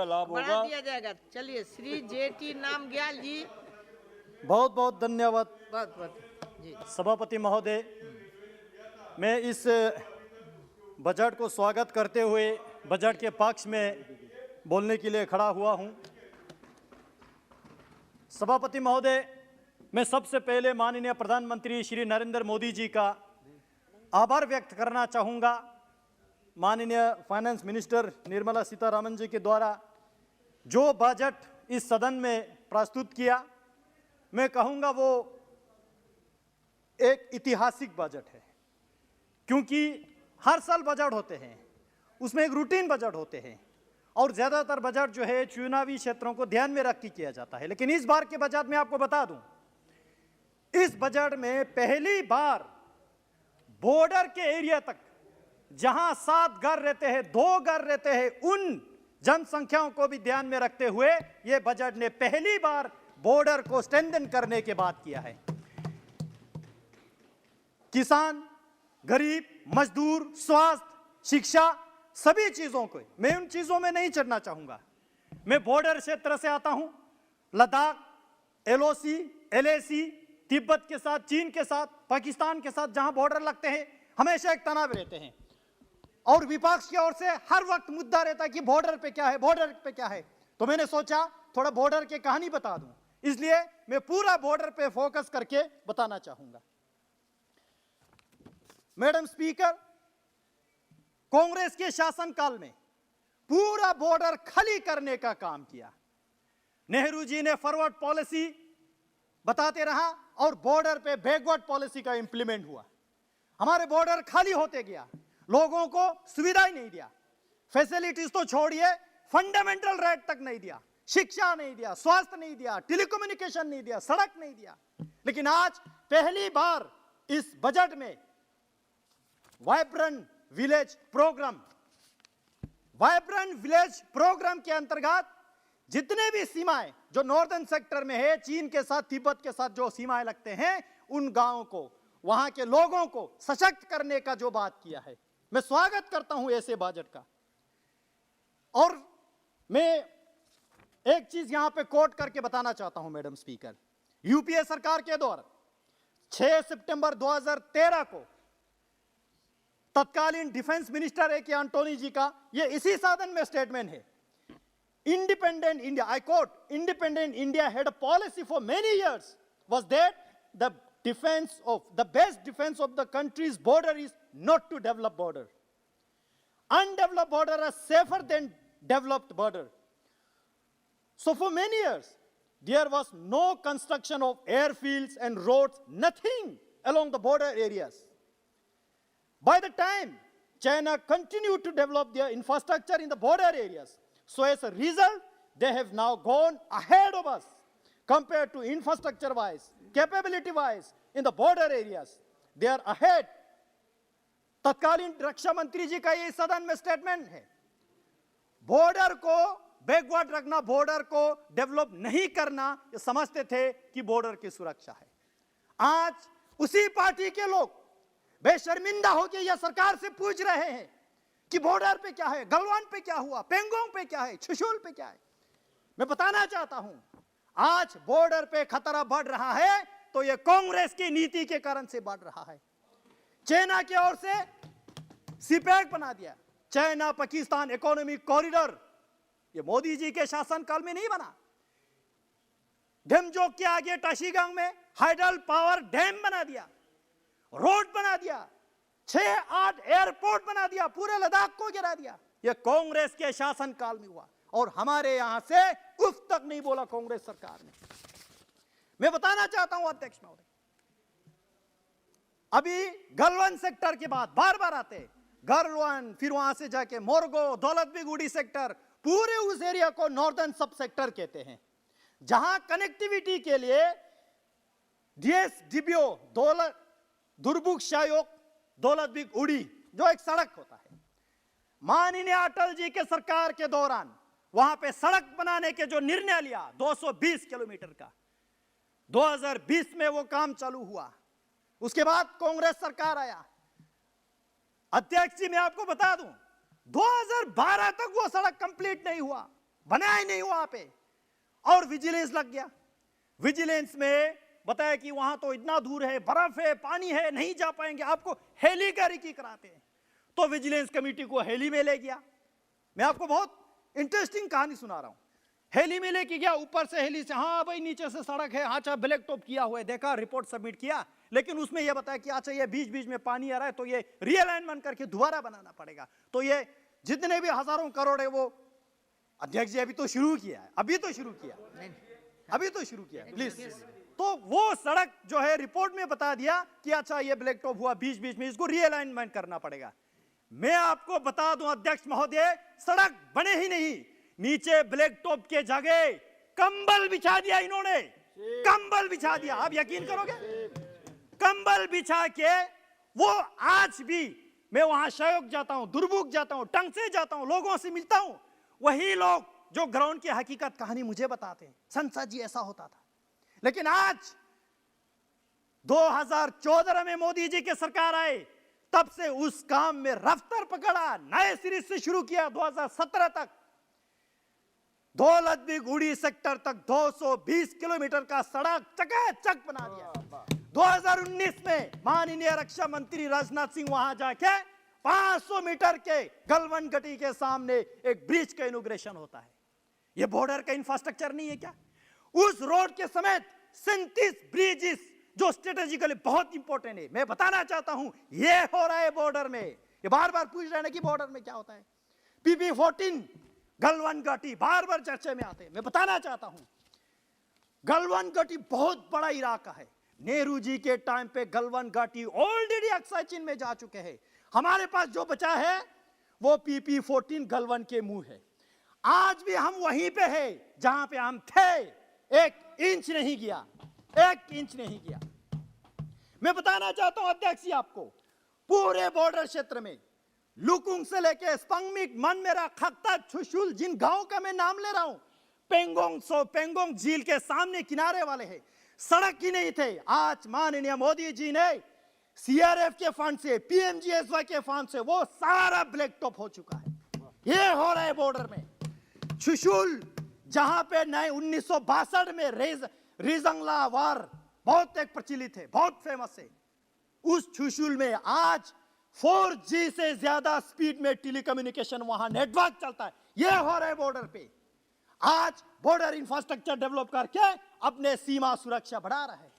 लाभ बढ़ा होगा। दिया जाएगा। चलिए, श्री जेटी नामग्याल जी। बहुत बहुत धन्यवाद बहुत बहुत जी। सभापति महोदय। मैं इस बजट को स्वागत करते हुए बजट के पक्ष में बोलने के लिए खड़ा हुआ हूं। सभापति महोदय, मैं सबसे पहले माननीय प्रधानमंत्री श्री नरेंद्र मोदी जी का आभार व्यक्त करना चाहूँगा। माननीय फाइनेंस मिनिस्टर निर्मला सीतारमण जी के द्वारा जो बजट इस सदन में प्रस्तुत किया, मैं कहूँगा वो एक ऐतिहासिक बजट है, क्योंकि हर साल बजट होते हैं, उसमें एक रूटीन बजट होते हैं और ज़्यादातर बजट जो है चुनावी क्षेत्रों को ध्यान में रख के किया जाता है। लेकिन इस बार के बजट में आपको बता दूं, इस बजट में पहली बार बॉर्डर के एरिया तक जहां 7 घर रहते हैं, 2 घर रहते हैं, उन जनसंख्याओं को भी ध्यान में रखते हुए यह बजट ने पहली बार बॉर्डर को स्ट्रेंथन करने के बाद किया है। किसान, गरीब, मजदूर, स्वास्थ्य, शिक्षा, सभी चीजों को मैं उन चीजों में नहीं चढ़ना चाहूंगा। मैं बॉर्डर क्षेत्र से आता हूं, लद्दाख, एलओसी, एलएसी, तिब्बत के साथ, चीन के साथ, पाकिस्तान के साथ जहां बॉर्डर लगते हैं, हमेशा एक तनाव रहते हैं और विपक्ष की ओर से हर वक्त मुद्दा रहता है कि बॉर्डर पे क्या है, बॉर्डर पे क्या है। तो मैंने सोचा थोड़ा बॉर्डर की कहानी बता दूं, इसलिए मैं पूरा बॉर्डर पे फोकस करके बताना चाहूंगा। मैडम स्पीकर, कांग्रेस के शासनकाल में पूरा बॉर्डर खाली करने का काम किया। नेहरू जी ने फॉरवर्ड पॉलिसी बताते रहा और बॉर्डर पे बैकवर्ड पॉलिसी का इंप्लीमेंट हुआ। हमारे बॉर्डर खाली होते गया, लोगों को सुविधा ही नहीं दिया, फैसिलिटीज तो छोड़िए, फंडामेंटल राइट तक नहीं दिया, शिक्षा नहीं दिया, स्वास्थ्य नहीं दिया, टेलीकम्युनिकेशन नहीं दिया, सड़क नहीं दिया। लेकिन आज पहली बार इस बजट में वाइब्रेंट विलेज प्रोग्राम के अंतर्गत जितने भी सीमाएं जो नॉर्दर्न सेक्टर में है, चीन के साथ, तिब्बत के साथ जो सीमाएं लगते हैं, उन गांवों को, वहां के लोगों को सशक्त करने का जो बात किया है, मैं स्वागत करता हूं ऐसे बजट का। और मैं एक चीज यहां पे कोट करके बताना चाहता हूं मैडम स्पीकर। यूपीए सरकार के दौरान 6 सितंबर 2013 को तत्कालीन डिफेंस मिनिस्टर ए के एंटोनी जी का ये इसी साधन में स्टेटमेंट है। Independent India, I quote, independent India had a policy for many years was that the best defense of the country's border is not to develop border. Undeveloped border are safer than developed border. So for many years, there was no construction of airfields and roads, nothing along the border areas. By the time China continued to develop their infrastructure in the border areas, so as a result, they have now gone ahead of us compared to infrastructure-wise, capability-wise, in the border areas. They are ahead. तत्कालीन रक्षा मंत्री जी का ये सदन में statement है। Border को backward रखना, border को डेवलप नहीं करना, ये समझते थे कि बॉर्डर की सुरक्षा है। आज उसी पार्टी के लोग बेशर्मिंदा होकर यह सरकार से पूछ रहे हैं कि बॉर्डर पे क्या है, गलवान पे क्या हुआ, पेंगोंग पे क्या है, छुशुल पे क्या है। मैं बताना चाहता हूं, आज बॉर्डर पे खतरा बढ़ रहा है तो यह कांग्रेस की नीति के कारण से बढ़ रहा है। चाइना की ओर से सीपैक बना दिया, चाइना पाकिस्तान इकोनॉमिक कॉरिडोर, यह मोदी जी के शासनकाल में नहीं बना। डेमजोक के आगे टाशीगांग में हाइडल पावर डैम बना दिया, रोड बना दिया, 6-8 एयरपोर्ट बना दिया, पूरे लद्दाख को गिरा दिया। यह कांग्रेस के शासनकाल में हुआ और हमारे यहां से उफ तक नहीं बोला कांग्रेस सरकार ने। मैं बताना चाहता हूं अध्यक्ष महोदय, अभी गलवान सेक्टर के बाद बार बार आते, गलवान, फिर वहां से जाके मोरगो, दौलत बेगुड़ी सेक्टर, पूरे उस एरिया को नॉर्दर्न सब सेक्टर कहते हैं, जहां कनेक्टिविटी के लिए डीएसडीबीओ, दुर्बुक शायोग, दौलत बेगुड़ी जो एक सड़क होता है, माननीय अटल जी के सरकार के दौरान वहां पे सड़क बनाने के जो निर्णय लिया 220 किलोमीटर का, 2020 में वो काम चालू हुआ। उसके बाद कांग्रेस सरकार आया। अध्यक्ष जी, मैं आपको बता दूं, 2012 तक वो सड़क कंप्लीट नहीं हुआ। बना ही नहीं वहां पे, और विजिलेंस लग गया। विजिलेंस में बताया कि वहां तो इतना दूर है, बर्फ है, पानी है, नहीं जा पाएंगे, आपको हेली की कराते हैं। तो विजिलेंस कमेटी को हेली में ले गया। मैं आपको बहुत इंटरेस्टिंग कहानी सुना रहा हूं। हेली में लेके गया, ऊपर से हेली से, हाँ भाई नीचे से सड़क है, अच्छा ब्लैक टॉप किया हुआ है, देखा, रिपोर्ट सबमिट किया, लेकिन उसमें यह बताया कि अच्छा ये बीच बीच में पानी आ रहा है, तो ये रीअलाइनमेंट करके दोबारा बनाना पड़ेगा। तो ये जितने भी हजारों करोड़ है वो अध्यक्ष जी अभी तो शुरू किया है, अभी तो शुरू किया, अभी तो शुरू किया, प्लीज। तो वो सड़क जो है रिपोर्ट में बता दिया कि अच्छा ये ब्लैक टॉप हुआ, बीच बीच में इसको रीअलाइनमेंट करना पड़ेगा। मैं आपको बता दूं अध्यक्ष महोदय, सड़क बने ही नहीं, नीचे ब्लैक टॉप के जगह कंबल बिछा दिया इन्होंने, कंबल बिछा दिया। आप यकीन करोगे, कंबल बिछा के वो आज भी, मैं वहां शयोग जाता हूं, दुर्बुक जाता हूं, टंग से जाता हूं, लोगों से मिलता हूं, वही लोग जो ग्राउंड की हकीकत कहानी मुझे बताते हैं, संसद जी ऐसा होता था। लेकिन आज 2014 में मोदी जी की सरकार आए, तब से उस काम में रफ्तार पकड़ा, नए सिरे से शुरू किया। 2017 तक दौलतबीग उड़ी सेक्टर तक 220 किलोमीटर का सड़क चकाचक बना दिया। 2019 में माननीय रक्षा मंत्री राजनाथ सिंह वहां जाके 500 मीटर के गलवन घाटी के सामने एक ब्रिज का इनॉग्रेशन होता है। यह बॉर्डर का इंफ्रास्ट्रक्चर नहीं है क्या? उस रोड के समेत 37 ब्रिजेस जो स्ट्रेटेजिकली बहुत इंपॉर्टेंट है। मैं बताना चाहता हूं यह हो रहा है बॉर्डर में। ये बार बार पूछ रहे हैं कि बॉर्डर में क्या होता है। PP-14 गलवन घाटी बार बार चर्चा में आते हैं। मैं बताना चाहता हूं गलवन घाटी बहुत बड़ा इलाका है। नेहरू जी के टाइम पे गलवन घाटी ऑलरेडी अक्साई चीन में जा चुके हैं। हमारे पास जो बचा है वो PP-14 गलवन के मुंह है। आज भी हम वहीं पे है जहां पे हम थे। 1 इंच नहीं गया, 1 इंच नहीं गया। मैं बताना चाहता हूं अध्यक्ष जी आपको, पूरे बॉर्डर क्षेत्र में लुकुंग से लेके स्पंगमिक, मनमेरा, खक्ता, छुशुल, जिन गांव का मैं नाम ले रहा हूं, पेंगोंग झील के सामने किनारे वाले हैं, सड़क ही नहीं थे। आज माननीय मोदी जी ने CRF के फंड से, PMGSY के फंड से वो सारा ब्लैक टॉप हो चुका है। ये हो रहा है बॉर्डर में। छुशुल जहां पे 1962 में रिजंगला वार बहुत एक प्रचलित है, बहुत फेमस है। उस छुशुल में आज 4G से ज्यादा स्पीड में टेलीकम्युनिकेशन वहां नेटवर्क चलता है। यह हो रहा है बॉर्डर पे। आज बॉर्डर इंफ्रास्ट्रक्चर डेवलप करके अपने सीमा सुरक्षा बढ़ा रहे हैं।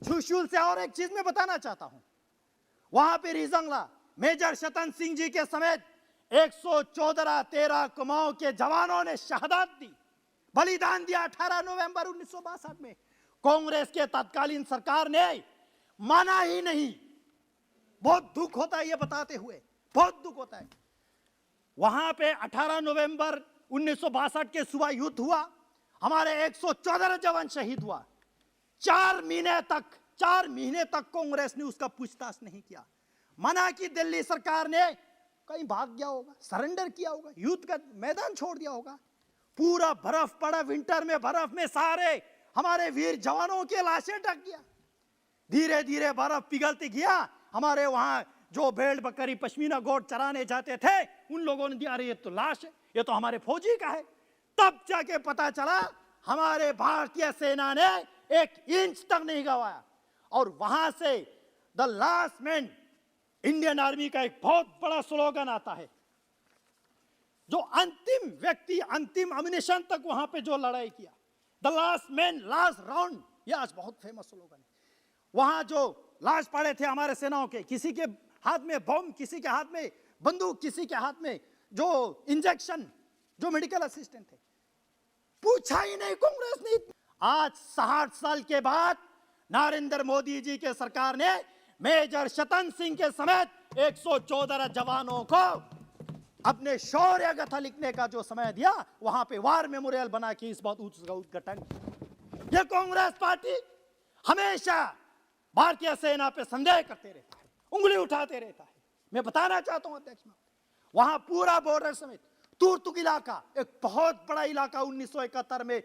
छुशुल से और एक चीज मैं बताना चाहता हूं, वहां पे रिजंगला मेजर शतन सिंह जी के समेत 114 कुमाऊं के जवानों ने शहादत दी, बलिदान दिया 18 नवंबर 1962 में। कांग्रेस के तत्कालीन सरकार ने माना ही नहीं। बहुत दुख होता है ये बताते हुए, बहुत दुख होता है। वहां पे 18 नवंबर 1962 के सुबह युद्ध हुआ, हमारे 114 जवान शहीद हुआ। 4 महीने तक कांग्रेस ने उसका पूछताछ नहीं किया। मना की दिल्ली सरकार ने, कहीं भाग गया होगा, सरेंडर किया होगा, युद्ध का मैदान छोड़ दिया होगा। पूरा बर्फ पड़ा, विंटर में बर्फ में सारे हमारे वीर जवानों के लाशें ढक गया। धीरे धीरे बर्फ पिघलते गया। हमारे वहां जो भेड़ बकरी पश्मीना गोट चराने जाते थे उन लोगों ने दिया, अरे ये तो लाश है, ये तो हमारे फौजी का है। तब जाके पता चला हमारे भारतीय सेना ने 1 इंच तक नहीं गवाया। और वहां से the last man, Indian army का एक बहुत बड़ा स्लोगन आता है, जो अंतिम व्यक्ति अंतिम अम्युनिशन तक वहां पे जो लड़ाई किया, the last man last round, ये आज बहुत फेमस स्लोगन है। वहां जो लाश पड़े थे हमारे सेनाओं के, किसी के हाथ में बम, किसी के हाथ में बंदूक, किसी के हाथ में जो इंजेक्शन, जो मेडिकल असिस्टेंट थे, पूछा ही नहीं कांग्रेस ने। आज 60 साल के बाद नरेंद्र मोदी जी के सरकार ने मेजर शतन सिंह के समेत 114 जवानों को अपने शौर्य गाथा लिखने का जो समय दिया, वहां पे वार मेमोरियल बना के इस बात उद्घाटन। ये कांग्रेस पार्टी हमेशा भारतीय सेना पे संदेह करते रहता है, उंगली उठाते रहता है। मैं बताना चाहता हूं अध्यक्ष, वहां पूरा बॉर्डर समेत तुर्तुक इलाका, एक बहुत बड़ा इलाका 1971 में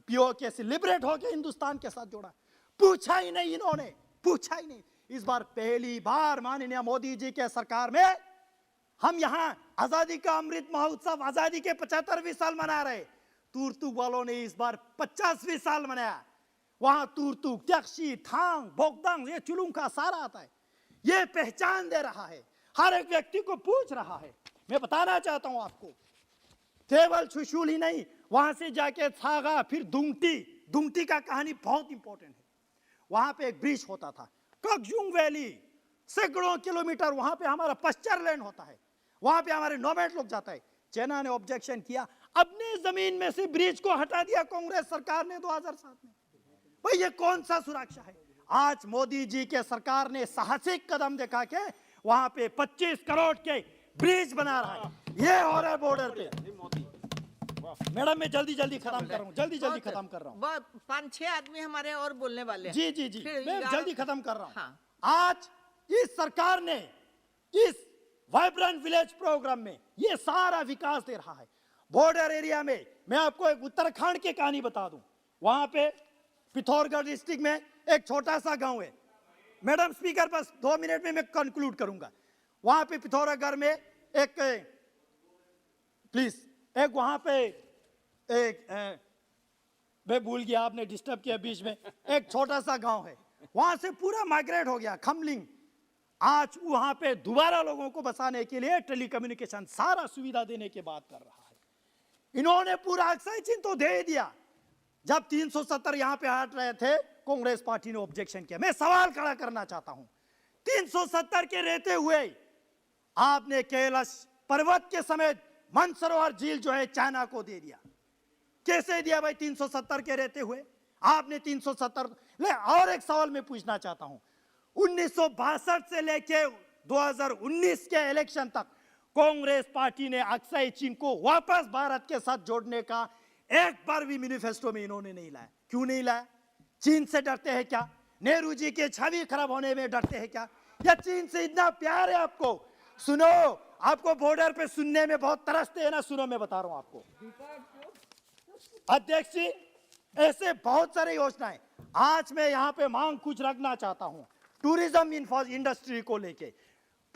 POK से लिबरेट होकर हिंदुस्तान के साथ जोड़ा। पूछा ही नहीं इन्होंने, पूछा ही नहीं। इस बार पहली बार माननीय मोदी जी के सरकार में हम यहां आजादी का अमृत महोत्सव, आजादी के 75वीं साल मना रहे। तुर्तुक वालों ने इस बार 50वीं साल मनाया। वहां तुर्तुक, त्यक्शी, थांग, बोगदांग, ये चुलुंका सारा आता है। ये पहचान दे रहा है, हर एक व्यक्ति को पूछ रहा है। मैं बताना चाहता हूं आपको, केवल चुशुल ही नहीं, वहां से जाके छागा, फिर दुंगटी। दुंगटी का कहानी बहुत इंपॉर्टेंट है। वहां पे एक ब्रिज होता था, ककजुंग वैली, सैकड़ों किलोमीटर वहां पे हमारा पश्चर लैंड होता है, वहां पे हमारे नोमैड लोग जाता है। चाइना ने ऑब्जेक्शन किया, अपने जमीन में से ब्रिज को हटा दिया कांग्रेस सरकार ने 2007 में। भाई ये कौन सा सुरक्षा है? आज मोदी जी के सरकार ने साहसिक कदम दिखा के वहां पे 25 करोड़ के ब्रिज बना रहा है। ये हो रहा है बॉर्डर पे। मैडम मैं जल्दी खत्म कर रहा हूँ, जल्दी खत्म कर रहा हूँ। 5-6 आदमी हमारे और बोलने वाले हैं। जी मैं जल्दी खत्म कर रहा हूँ। हाँ। आज इस सरकार ने इस वाइब्रेंट विलेज प्रोग्राम में ये सारा विकास दे रहा है। बॉर्डर एरिया में मैं आपको एक उत्तराखंड की कहानी बता दूं। वहां पे पिथौरागढ़ डिस्ट्रिक्ट में एक छोटा सा गांव है। मैडम स्पीकर, बस 2 मिनट में मैं कंक्लूड करूंगा। वहां पे पिथौरागढ़ में एक प्लीज एक वहां पे एक मैं भूल गया, आपने डिस्टर्ब किया बीच में। एक छोटा सा गांव है, वहां से पूरा माइग्रेट हो गया खमलिंग। आज वहां पे दोबारा लोगों को बसाने के लिए टेलीकम्युनिकेशन सारा सुविधा देने की बात कर रहा है। इन्होंने पूरा अक्साई चिन्ह तो दे दिया। जब 370 यहां पे हट रहे थे, कांग्रेस पार्टी ने ऑब्जेक्शन किया। मैं सवाल खड़ा करना चाहता हूं, 370 के रहते हुए आपने कैलाश पर्वत के समेत मानसरोवर झील जो है चाइना को दे दिया। कैसे दिया भाई? 370 के रहते हुए आपने 370 ले। और एक सवाल मैं पूछना चाहता हूं, 1962 से लेके 2019 के इलेक्शन तक कांग्रेस पार्टी ने अक्साई चीन को वापस भारत के साथ जोड़ने का एक बार भी मैनिफेस्टो में इन्होंने नहीं लाया। क्यों नहीं लाया? चीन से डरते हैं क्या? नेहरू जी के छवि खराब होने में डरते हैं क्या? या चीन से इतना प्यार है आपको? सुनो, आपको बॉर्डर पे सुनने में बहुत तरसते हैं ना। सुनो, मैं बता रहा हूं आपको अध्यक्ष जी, ऐसे बहुत सारे योजनाएं। आज मैं यहां पे मांग कुछ रखना चाहता हूं टूरिज्म इंडस्ट्री को लेके।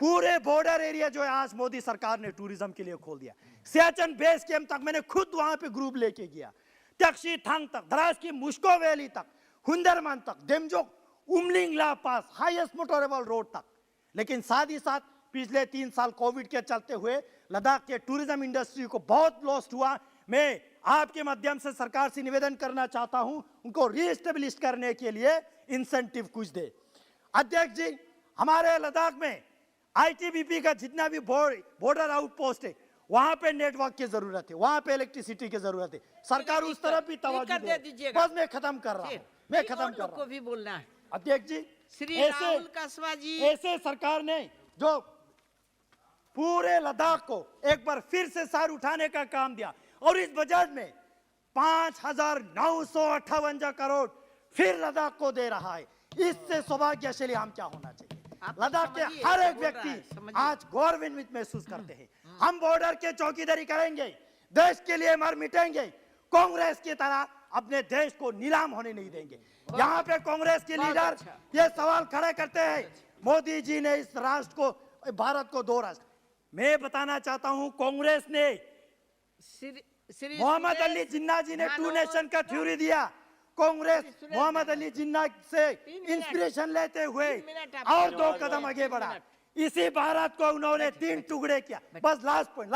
पूरे बॉर्डर एरिया जो है आज मोदी सरकार ने टूरिज्म के लिए खोल दिया। सियाचिन बेस कैंप तक मैंने खुद वहां पे ग्रुप लेके गया, त्यक्शी थांग तक, द्रास की मुश्को वैली तक, हुंदरमान तक, डेमजोक, उमलिंग ला पास, हाईएस्ट मोटरेबल रोड तक। लेकिन साथ ही साथ पिछले 3 साल कोविड के चलते हुए लद्दाख के टूरिज्म इंडस्ट्री को बहुत लॉस हुआ। मैं आपके माध्यम से सरकार से निवेदन करना चाहता हूं, उनको रीएस्टेब्लिश करने के लिए इंसेंटिव कुछ दे। अध्यक्ष जी, हमारे लद्दाख में आईटीबीपी का जितना भी बॉर्डर आउटपोस्ट है, वहां पे नेटवर्क की जरूरत है, वहां पे इलेक्ट्रिसिटी की जरूरत है। सरकार उस तरफ भी तवज्जो दे। बस मैं खत्म कर रहा हूं, मैं खत्म कर रहा हूं। को भी बोलना है। अध्यक्ष जी, श्री राहुल कसवा जी, ऐसे सरकार ने जो पूरे लद्दाख को एक बार फिर से सर उठाने का काम दिया, और इस बजट में 5,958 करोड़ फिर लद्दाख को दे रहा है। इससे सौभाग्यशाली हम क्या होना चाहिए? लद्दाख के हर एक व्यक्ति आज गौरवान्वित महसूस करते हैं। हम बॉर्डर के चौकीदारी करेंगे, देश के लिए मर मिटेंगे, कांग्रेस की तरह अपने देश को नीलाम होने नहीं देंगे। यहाँ पे कांग्रेस के लीडर ये सवाल खड़े करते हैं, मोदी जी ने इस राष्ट्र को, भारत को 2 राष्ट्र। मैं बताना चाहता हूं, कांग्रेस ने मोहम्मद अली जिन्ना जी ने 2 नेशन का थ्योरी दिया। कांग्रेस मोहम्मद अली जिन्ना से इंस्पिरेशन लेते हुए और 2 कदम आगे बढ़ा। इसी भारत को उन्होंने 3 टुकड़े किया। बस लास्ट पॉइंट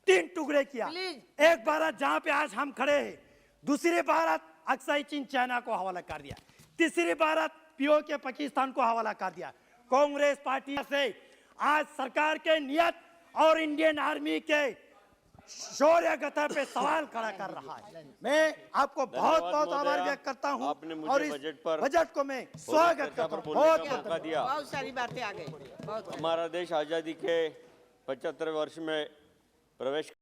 3 टुकड़े किया। एक भारत जहां पे आज हम खड़े हैं, दूसरी भारत अक्साई चीन चाइना को हवाला कर दिया, तीसरी भारत पीओके पाकिस्तान को हवाला कर दिया। कांग्रेस पार्टी से आज सरकार के नियत और इंडियन आर्मी के शौर्य गाथा पे सवाल खड़ा कर रहा है। मैं आपको बहुत बहुत आभार व्यक्त करता हूं, और इस बजट को मैं स्वागत करता हूं। बहुत सारी बातें आ गई। हमारा देश आजादी के 75 वर्ष में प्रवेश